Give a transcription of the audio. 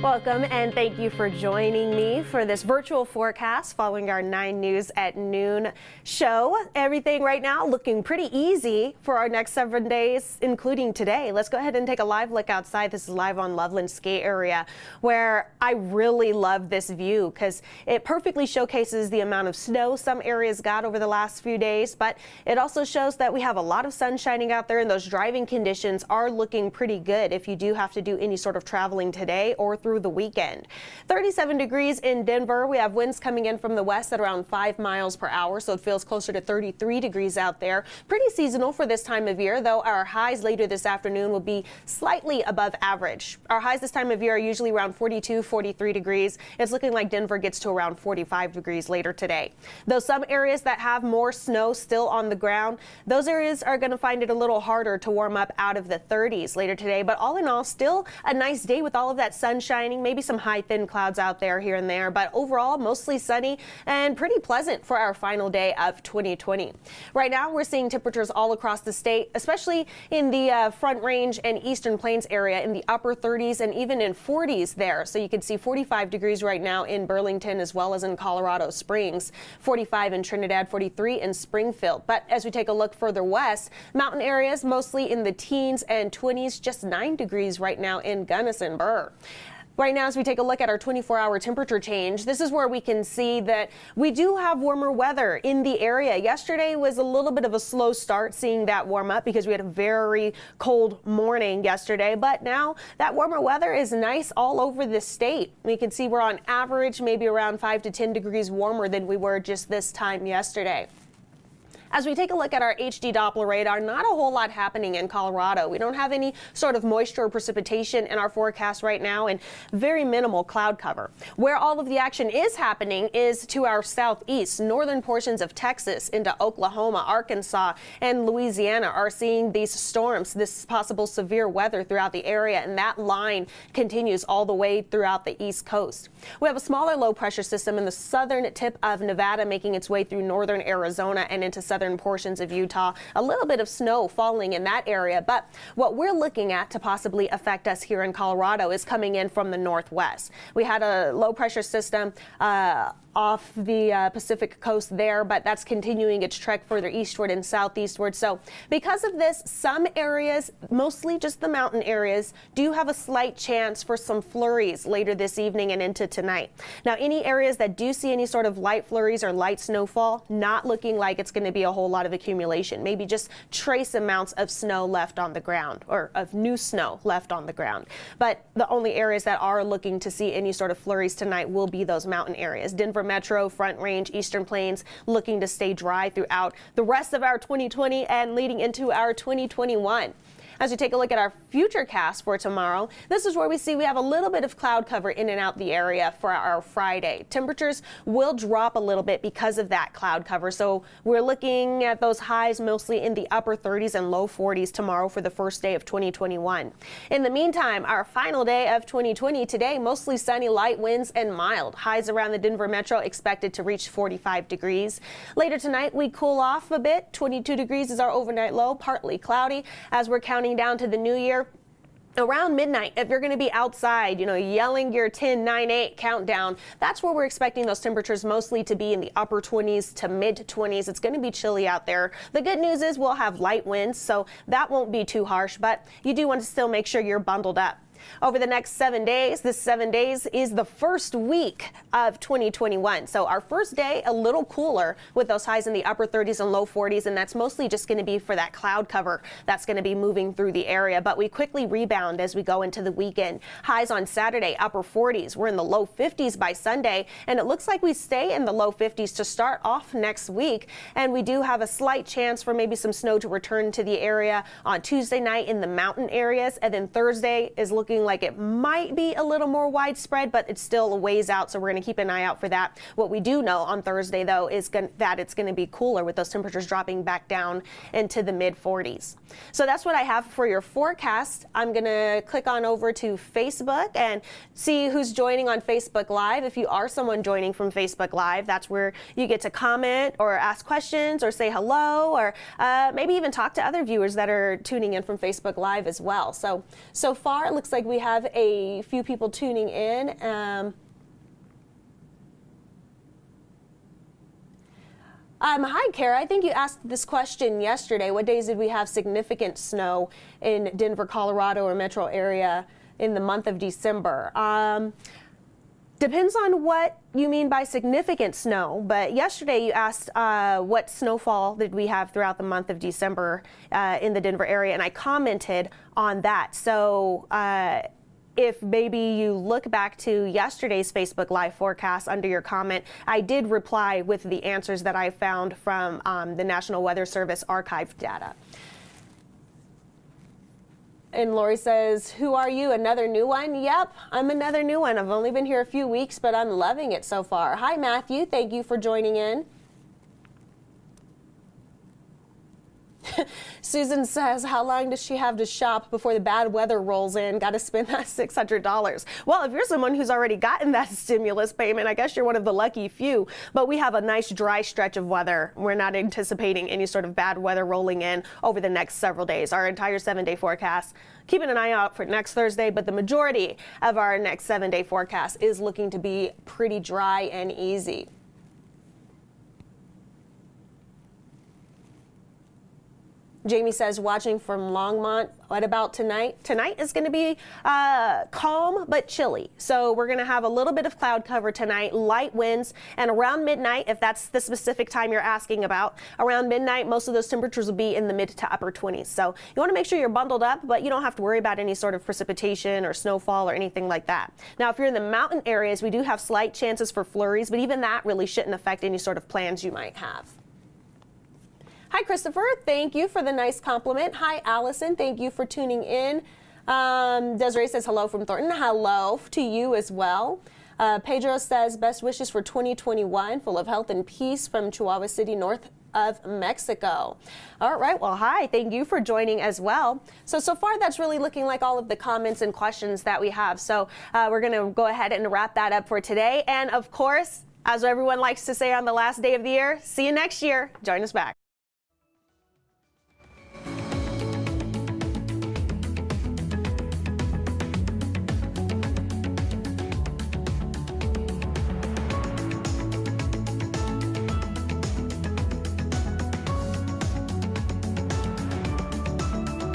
Welcome and thank you for joining me for this virtual forecast following our 9 News at Noon show. Everything right now looking pretty easy for our next 7 days, including today. Let's go ahead and take a live look outside. This is live on Loveland Ski Area, where I really love this view because it perfectly showcases the amount of snow some areas got over the last few days, but it also shows that we have a lot of sun shining out there and those driving conditions are looking pretty good if you do have to do any sort of traveling today or through the weekend. 37 degrees in Denver. We have winds coming in from the west at around 5 miles per hour, so it feels closer to 33 degrees out there. Pretty seasonal for this time of year, though our highs later this afternoon will be slightly above average. Our highs this time of year are usually around 42, 43 degrees. It's looking like Denver gets to around 45 degrees later today. Though some areas that have more snow still on the ground, those areas are going to find it a little harder to warm up out of the 30s later today. But all in all, still a nice day with all of that sunshine. Maybe some high thin clouds out there here and there, but overall mostly sunny and pretty pleasant for our final day of 2020. Right now we're seeing temperatures all across the state, especially in the Front Range and Eastern Plains area in the upper 30s and even in 40s there. So you can see 45 degrees right now in Burlington as well as in Colorado Springs, 45 in Trinidad, 43 in Springfield. But as we take a look further west, mountain areas mostly in the teens and 20s, just 9 degrees right now in Gunnison Burr. Right now, as we take a look at our 24-hour temperature change, this is where we can see that we do have warmer weather in the area. Yesterday was a little bit of a slow start seeing that warm up because we had a very cold morning yesterday. But now that warmer weather is nice all over the state. We can see we're on average maybe around 5 to 10 degrees warmer than we were just this time yesterday. As we take a look at our HD Doppler radar, not a whole lot happening in Colorado. We don't have any sort of moisture or precipitation in our forecast right now and very minimal cloud cover. Where all of the action is happening is to our southeast. Northern portions of Texas into Oklahoma, Arkansas, and Louisiana are seeing these storms, this possible severe weather throughout the area, and that line continues all the way throughout the East Coast. We have a smaller low pressure system in the southern tip of Nevada making its way through northern Arizona and into southern portions of Utah. A little bit of snow falling in that area, but what we're looking at to possibly affect us here in Colorado is coming in from the northwest. We had a low pressure system off the Pacific coast there, but that's continuing its trek further eastward and southeastward. So because of this, some areas, mostly just the mountain areas, do have a slight chance for some flurries later this evening and into tonight. Now, any areas that do see any sort of light flurries or light snowfall, not looking like it's going to be a whole lot of accumulation, maybe just trace amounts of snow left on the ground or of new snow left on the ground. But the only areas that are looking to see any sort of flurries tonight will be those mountain areas. Denver Metro, Front Range, Eastern Plains looking to stay dry throughout the rest of our 2020 and leading into our 2021. As we take a look at our Futurecast for tomorrow, this is where we see we have a little bit of cloud cover in and out the area for our Friday. Temperatures will drop a little bit because of that cloud cover. So we're looking at those highs mostly in the upper 30s and low 40s tomorrow for the first day of 2021. In the meantime, our final day of 2020 today, mostly sunny, light winds and mild. Highs around the Denver Metro expected to reach 45 degrees. Later tonight, we cool off a bit. 22 degrees is our overnight low, partly cloudy as we're counting down to the new year. Around midnight, if you're going to be outside, yelling your 10, 9, 8 countdown, that's where we're expecting those temperatures mostly to be in the upper 20s to mid 20s. It's going to be chilly out there. The good news is we'll have light winds, so that won't be too harsh, but you do want to still make sure you're bundled up. Over the next 7 days, this 7 days is the first week of 2021. So our first day, a little cooler with those highs in the upper 30s and low 40s. And that's mostly just going to be for that cloud cover that's going to be moving through the area. But we quickly rebound as we go into the weekend. Highs on Saturday, upper 40s. We're in the low 50s by Sunday. And it looks like we stay in the low 50s to start off next week. And we do have a slight chance for maybe some snow to return to the area on Tuesday night in the mountain areas. And then Thursday is looking like it might be a little more widespread, but it's still a ways out, so we're going to keep an eye out for that. What we do know on Thursday, though, is that it's going to be cooler with those temperatures dropping back down into the mid 40s. So that's what I have for your forecast. I'm going to click on over to Facebook and see who's joining on Facebook Live. If you are someone joining from Facebook Live, that's where you get to comment or ask questions or say hello or maybe even talk to other viewers that are tuning in from Facebook Live as well. So far, it looks like like we have a few people tuning in. Hi, Kara. I think you asked this question yesterday. What days did we have significant snow in Denver, Colorado, or metro area in the month of December? Depends on what you mean by significant snow, but yesterday you asked what snowfall did we have throughout the month of December in the Denver area, and I commented on that. So if maybe you look back to yesterday's Facebook Live forecast under your comment, I did reply with the answers that I found from the National Weather Service archived data. And Lori says, who are you? Another new one? Yep, I'm another new one. I've only been here a few weeks, but I'm loving it so far. Hi, Matthew. Thank you for joining in. Susan says, how long does she have to shop before the bad weather rolls in? Got to spend that $600. Well, if you're someone who's already gotten that stimulus payment, I guess you're one of the lucky few. But we have a nice dry stretch of weather. We're not anticipating any sort of bad weather rolling in over the next several days. Our entire 7-day forecast, keeping an eye out for next Thursday, but the majority of our next 7-day forecast is looking to be pretty dry and easy. Jamie says, watching from Longmont. What about tonight? Tonight is going to be calm but chilly. So we're going to have a little bit of cloud cover tonight, light winds, and around midnight, if that's the specific time you're asking about, around midnight, most of those temperatures will be in the mid to upper 20s. So you want to make sure you're bundled up, but you don't have to worry about any sort of precipitation or snowfall or anything like that. Now, if you're in the mountain areas, we do have slight chances for flurries, but even that really shouldn't affect any sort of plans you might have. Hi, Christopher. Thank you for the nice compliment. Hi, Allison. Thank you for tuning in. Desiree says hello from Thornton. Hello to you as well. Pedro says best wishes for 2021, full of health and peace from Chihuahua City, north of Mexico. All right. Well, hi. Thank you for joining as well. So far, that's really looking like all of the comments and questions that we have. So we're going to go ahead and wrap that up for today. And of course, as everyone likes to say on the last day of the year, see you next year. Join us back.